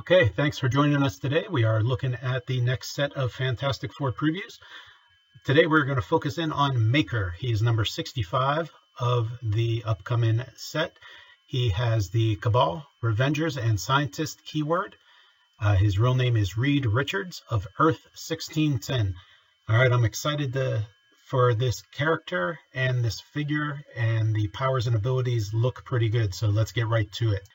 Okay, thanks for joining us today. We are looking at the next set of Fantastic Four previews. Today we're going to focus in on Maker. He is number 65 of the upcoming set. He has the Cabal, Revengers, and Scientist keyword. His real name is Reed Richards of Earth 1610. All right, I'm excited for this character and this figure, and the powers and abilities look pretty good, so let's get right to it.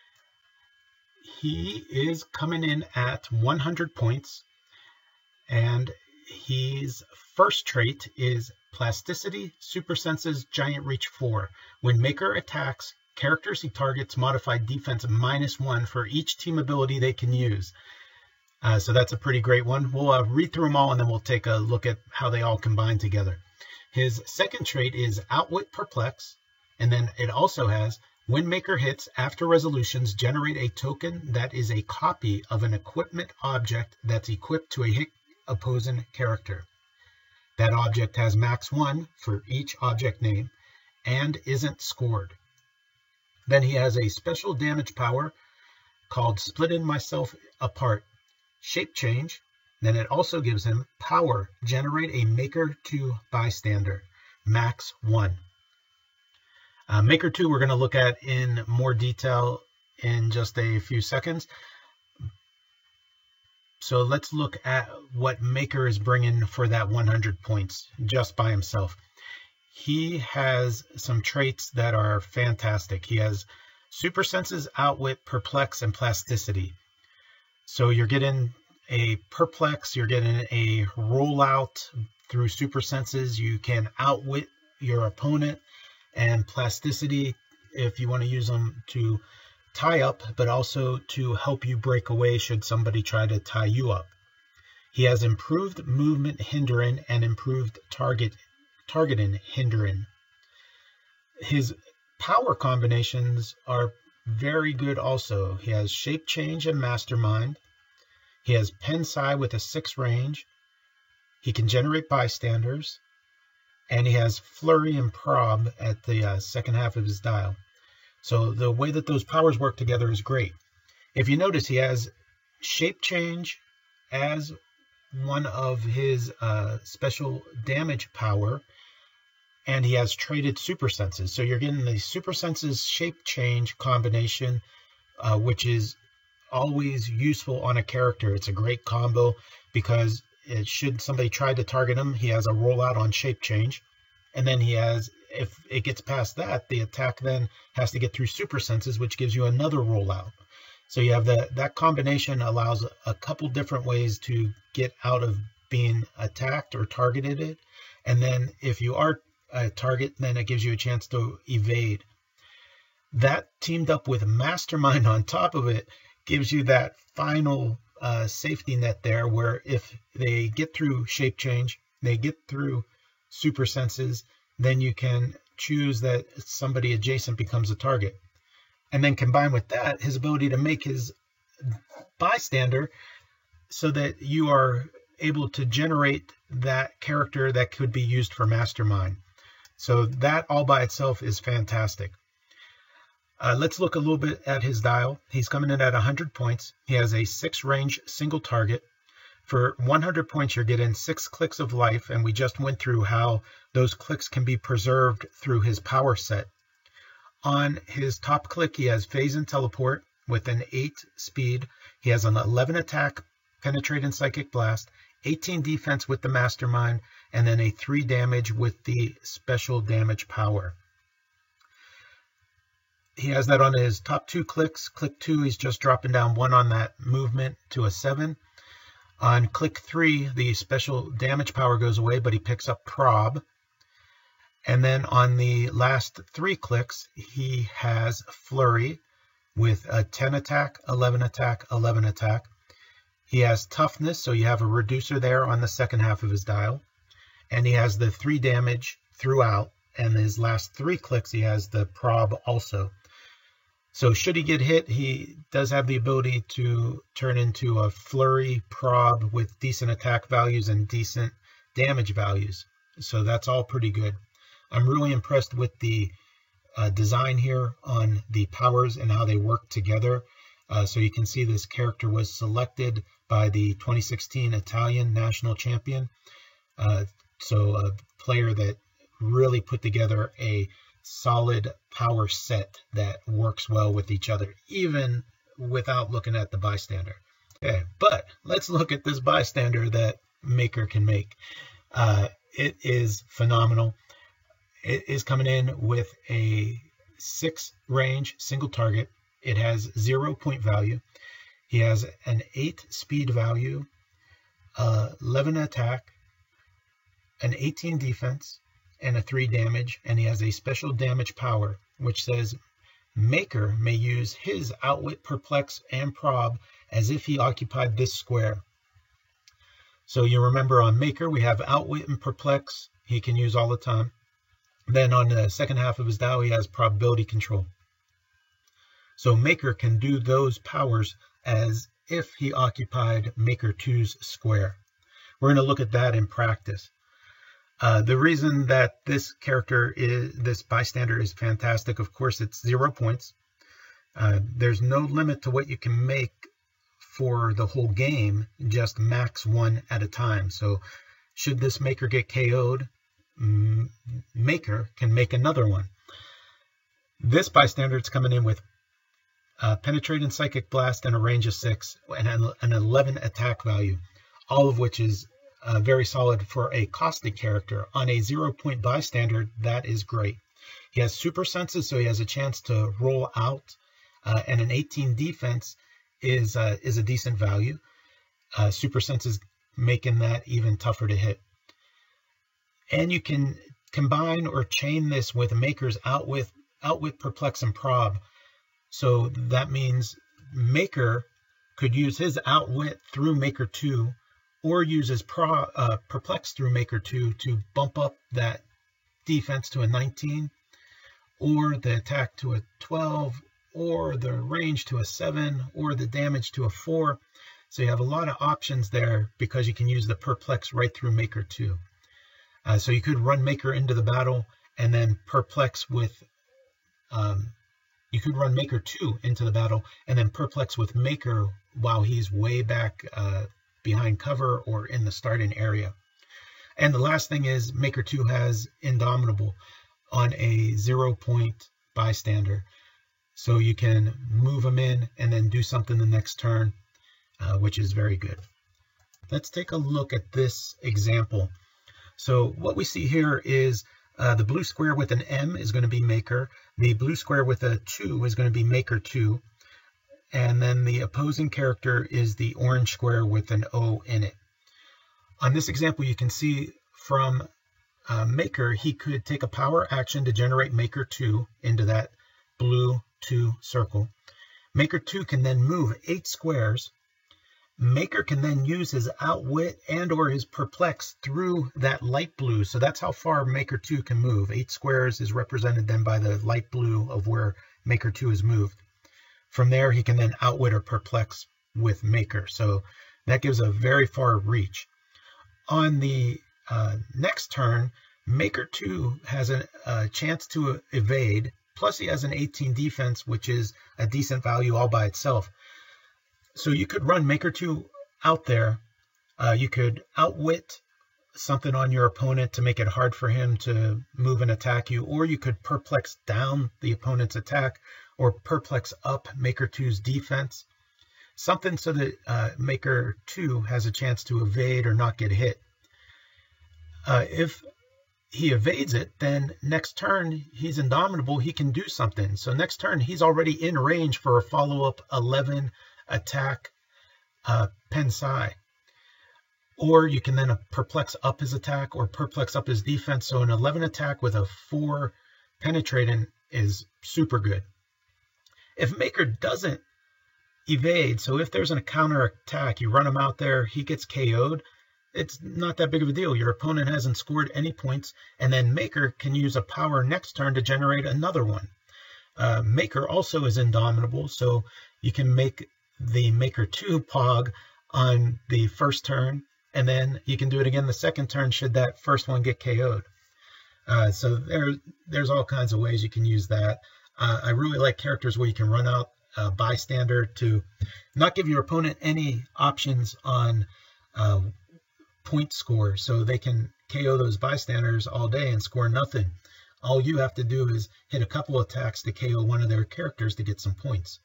He is coming in at 100 points, and his first trait is Plasticity, Super Senses, Giant Reach 4. When Maker attacks, characters he targets modify defense -1 for each team ability they can use. So that's a pretty great one. We'll read through them all, and then we'll take a look at how they all combine together. His second trait is Outwit Perplex, and then it also has when Maker hits, after resolutions, generate a token that is a copy of an equipment object that's equipped to a hit opposing character. That object has max 1 for each object name and isn't scored. Then he has a special damage power called Splitting Myself Apart, Shape Change. Then it also gives him power, generate a Maker 2 bystander, max 1. Maker 2 we're going to look at in more detail in just a few seconds. So let's look at what Maker is bringing for that 100 points just by himself. He has some traits that are fantastic. He has Super Senses, Outwit, Perplex, and Plasticity. So you're getting a Perplex, you're getting a rollout through Super Senses. You can outwit your opponent, and Plasticity if you want to use them to tie up, but also to help you break away should somebody try to tie you up. He has improved movement hindering and improved targeting hindering. His power combinations are very good also. He has Shape Change and Mastermind. He has Pensai with a 6 range. He can generate bystanders. And he has Flurry and Prob at the second half of his dial. So the way that those powers work together is great. If you notice, he has Shape Change as one of his special damage power, and he has traded Super Senses. So you're getting the Super Senses Shape Change combination, which is always useful on a character. It's a great combo because should somebody try to target him, he has a rollout on Shape Change. And then he has, if it gets past that, the attack then has to get through Super Senses, which gives you another rollout. So you have that combination allows a couple different ways to get out of being attacked or targeted. And then if you are a target, then it gives you a chance to evade. That teamed up with Mastermind on top of it gives you that final safety net there, where if they get through Shape Change, they get through Super Senses, then you can choose that somebody adjacent becomes a target. And then combined with that, his ability to make his bystander so that you are able to generate that character that could be used for Mastermind. So that all by itself is fantastic. Let's look a little bit at his dial. He's coming in at 100 points. He has a 6 range single target. For 100 points, you're getting 6 clicks of life, and we just went through how those clicks can be preserved through his power set. On his top click, he has Phase and Teleport with an 8 speed. He has an 11 attack, Penetrate and Psychic Blast, 18 defense with the Mastermind, and then a 3 damage with the special damage power. He has that on his top 2 clicks. Click 2, he's just dropping down 1 on that movement to a 7. On click 3, the special damage power goes away, but he picks up Prob. And then on the last 3 clicks, he has Flurry with a 10 attack, 11 attack, 11 attack. He has Toughness, so you have a reducer there on the second half of his dial. And he has the 3 damage throughout. And his last 3 clicks, he has the Prob also. So should he get hit, he does have the ability to turn into a Flurry Prob with decent attack values and decent damage values. So that's all pretty good. I'm really impressed with the design here on the powers and how they work together. So you can see this character was selected by the 2016 Italian national champion. So a player that really put together a solid power set that works well with each other, even without looking at the bystander. Okay, but let's look at this bystander that Maker can make. It is phenomenal. It is coming in with a 6 range single target. It has 0 point value. He has an 8 speed value, 11 attack, an 18 defense, and a 3 damage, and he has a special damage power, which says Maker may use his Outwit, Perplex, and Prob as if he occupied this square. So you remember on Maker, we have Outwit and Perplex he can use all the time. Then on the second half of his Tao, he has Probability Control. So Maker can do those powers as if he occupied Maker 2's square. We're going to look at that in practice. The reason that this bystander is fantastic, of course, it's 0 points. There's no limit to what you can make for the whole game, just max 1 at a time. So should this Maker get KO'd, Maker can make another one. This bystander is coming in with Penetrating Psychic Blast and a range of 6 and an 11 attack value, all of which is very solid for a caustic character. On a 0 point bystander, that is great. He has super senses, so he has a chance to roll out, and an 18 defense is a decent value. Super senses making that even tougher to hit. And you can combine or chain this with Maker's Outwit, Perplex, and Prob. So that means Maker could use his Outwit through Maker 2, or use his Perplex through Maker 2 to bump up that defense to a 19, or the attack to a 12, or the range to a 7, or the damage to a 4. So you have a lot of options there because you can use the Perplex right through Maker 2. So you could run Maker into the battle and then Perplex with, you could run Maker 2 into the battle and then Perplex with Maker while he's way back behind cover or in the starting area. And the last thing is Maker 2 has Indomitable on a 0 point bystander. So you can move him in and then do something the next turn, which is very good. Let's take a look at this example. So what we see here is the blue square with an M is going to be Maker. The blue square with a 2 is going to be Maker 2. And then the opposing character is the orange square with an O in it. On this example, you can see from Maker, he could take a power action to generate Maker 2 into that blue 2 circle. Maker 2 can then move 8 squares. Maker can then use his Outwit and or his Perplex through that light blue. So that's how far Maker 2 can move. 8 squares is represented then by the light blue of where Maker 2 is moved. From there, he can then Outwit or Perplex with Maker. So that gives a very far reach. On the next turn, Maker 2 has a chance to evade. Plus he has an 18 defense, which is a decent value all by itself. So you could run Maker 2 out there. You could Outwit something on your opponent to make it hard for him to move and attack you, or you could Perplex down the opponent's attack, or Perplex up Maker 2's defense. Something so that Maker 2 has a chance to evade or not get hit. If he evades it, then next turn he's Indomitable, he can do something. So next turn he's already in range for a follow-up 11 attack Pensai. Or you can then Perplex up his attack or Perplex up his defense. So an 11 attack with a 4 penetrating is super good. If Maker doesn't evade, so if there's a counter attack, you run him out there, he gets KO'd, it's not that big of a deal. Your opponent hasn't scored any points, and then Maker can use a power next turn to generate another one. Maker also is Indomitable, so you can make the Maker 2 Pog on the first turn, and then you can do it again the second turn should that first one get KO'd. So there's all kinds of ways you can use that. I really like characters where you can run out bystander to not give your opponent any options on point score, so they can KO those bystanders all day and score nothing. All you have to do is hit a couple attacks to KO one of their characters to get some points.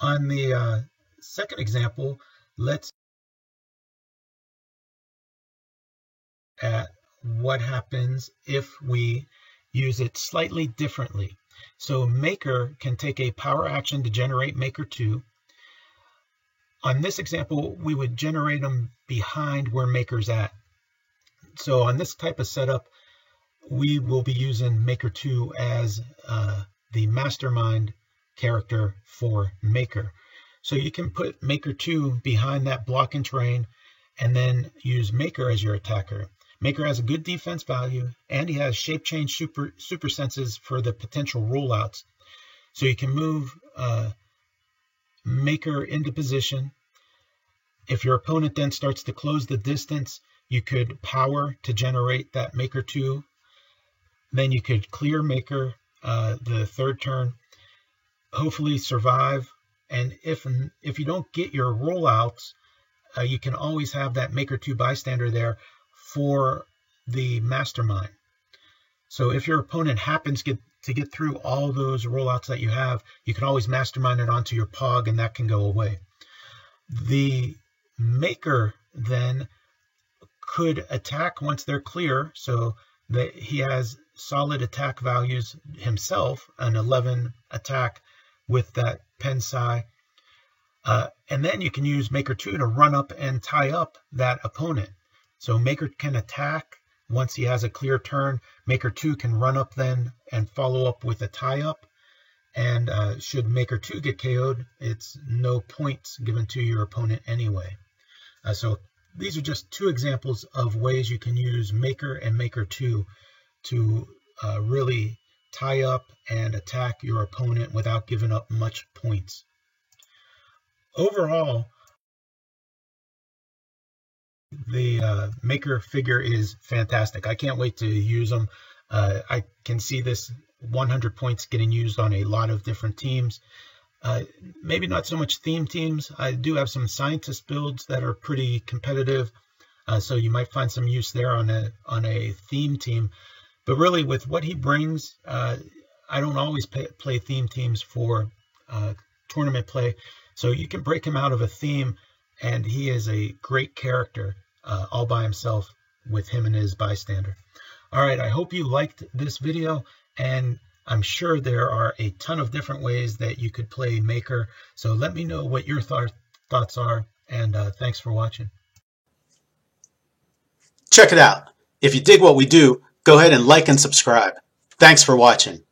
On the second example, let's at what happens if we use it slightly differently. So Maker can take a power action to generate Maker 2. On this example, we would generate them behind where Maker's at. So on this type of setup, we will be using Maker 2 as the mastermind character for Maker. So you can put Maker 2 behind that block and terrain and then use Maker as your attacker. Maker has a good defense value, and he has shape change super senses for the potential rollouts. So you can move Maker into position. If your opponent then starts to close the distance, you could power to generate that Maker 2. Then you could clear Maker the third turn, hopefully survive. And if you don't get your rollouts, you can always have that Maker 2 bystander there for the mastermind. So if your opponent happens to get through all those rollouts that you have, you can always mastermind it onto your Pog, and that can go away. The Maker then could attack once they're clear, so that he has solid attack values himself, an 11 attack with that Pensai. And then you can use Maker 2 to run up and tie up that opponent. So Maker can attack once he has a clear turn. Maker 2 can run up then and follow up with a tie-up. And should Maker 2 get KO'd, it's no points given to your opponent anyway. So these are just two examples of ways you can use Maker and Maker 2 to really tie up and attack your opponent without giving up much points. Overall, the Maker figure is fantastic. I can't wait to use them. I can see this 100 points getting used on a lot of different teams. Maybe not so much theme teams. I do have some scientist builds that are pretty competitive, so you might find some use there on a theme team. But really, with what he brings, I don't always play theme teams for tournament play. So you can break him out of a theme, and he is a great character all by himself with him and his bystander. All right, I hope you liked this video, and I'm sure there are a ton of different ways that you could play Maker. So let me know what your thoughts are, and thanks for watching. Check it out. If you dig what we do, go ahead and like and subscribe. Thanks for watching.